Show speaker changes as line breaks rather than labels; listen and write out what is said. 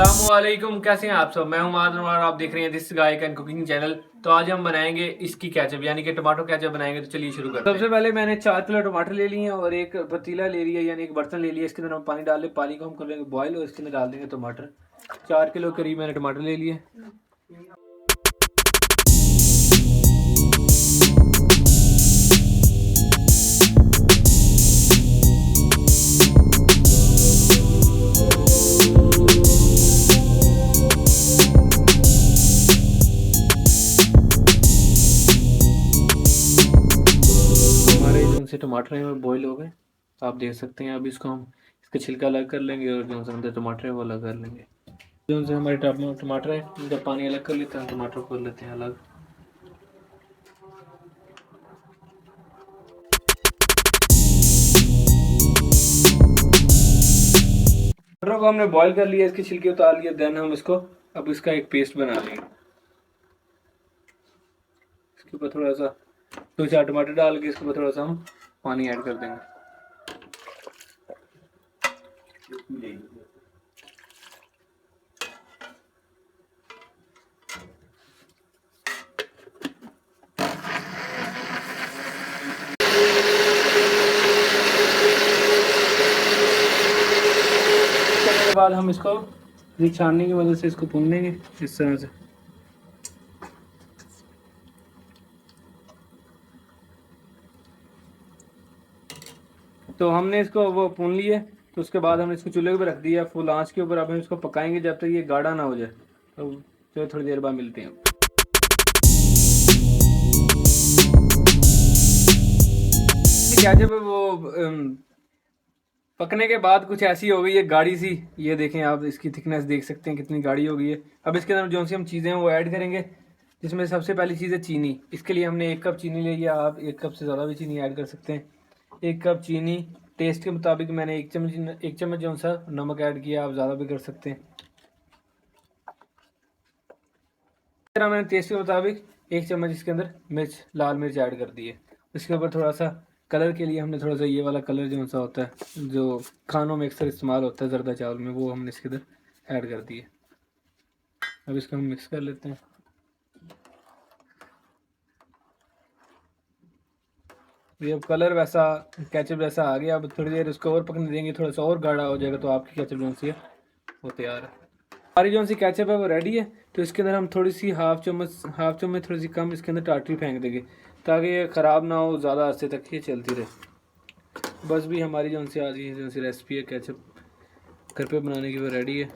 अस्सलामुअलैकुम, कैसे हैं आप सब। मैं हूं मादन और आप देख रहे हैं this guy can cooking channel. तो आज हम बनाएंगे इसकी केचप यानी कि टमाटो केचप बनाएंगे। तो चलिए शुरू करते हैं। सबसे पहले मैंने 4 किलो टमाटर ले लिए हैं और एक पतीला ले लिया यानी एक बर्तन ले लिया। इसके अंदर हम पानी डाल लें, पानी को हम कर लेंगे बॉयल और इसके अंदर डाल देंगे टमाटर। 4 किलो करीब मैंने टमाटर ले लिए। से टमाटर हैं वो बॉईल हो गए, तो आप देख सकते हैं। अब इसको हम इसका छिलका अलग कर लेंगे और जो से अंदर टमाटर है वो अलग कर लेंगे। जो से हमारे टमाटर है उनका पानी अलग कर लेते हैं, टमाटर को कर लेते हैं अलग। टमाटर को हमने बॉईल कर लिया, इसके छिलके उतार लिए। देन हम इसको अब इसका एक पेस्ट बना लेंगे। इसके ऊपर थोड़ा सा 2-4 टमाटर डाल के इसके ऊपर थोड़ा सा हम पानी ऐड कर देंगे। करने के बाद हम इसको छानने की मदद से इसको भून लेंगे इस तरह से। तो हमने इसको वो भून लिए, तो उसके बाद हमने इसको चूल्हे पर रख दिया फुल आंच के ऊपर। अब हम इसको पकाएंगे जब तक ये गाढ़ा ना हो जाए। तो चलो थोड़ी देर बाद मिलते हैं। क्या जब वो पकने के बाद कुछ ऐसी हो गई है गाढ़ी सी, ये देखें आप, इसकी थिकनेस देख सकते हैं कितनी गाढ़ी हो गई है। अब इसके अंदर जो सी हम चीज़ें हैं वो ऐड करेंगे, जिसमें सबसे पहली चीज़ है चीनी। इसके लिए हमने 1 कप चीनी ले लिया। आप 1 कप से ज़्यादा भी चीनी ऐड कर सकते हैं। 1 कप चीनी, टेस्ट के मुताबिक मैंने 1 चम्मच जो सा नमक ऐड किया, आप ज़्यादा भी कर सकते हैं। तरह मैंने टेस्ट के मुताबिक 1 चम्मच इसके अंदर लाल मिर्च ऐड कर दी है। इसके ऊपर थोड़ा सा कलर के लिए हमने थोड़ा सा ये वाला कलर जो सा होता है जो खानों में अक्सर इस्तेमाल होता है जर्दा चावल में, वो हमने इसके अंदर ऐड कर दिए। अब इसको हम मिक्स कर लेते हैं। ये अब कलर वैसा केचप जैसा आ गया। अब थोड़ी देर इसको और पकने देंगे, थोड़ा सा और गाढ़ा हो जाएगा तो आपकी केचप जो सी है वो तैयार है। हमारी जो सी केचप है वो रेडी है। तो इसके अंदर हम थोड़ी सी हाफ चम्मच थोड़ी सी कम इसके अंदर टाटरी फेंक देंगे ताकि ये ख़राब ना हो, ज़्यादा अरसे तक ये चलती रहे। बस भी हमारी जो सी आज की जो सी रेसिपी है केचप घर पे बनाने की वो रेडी है।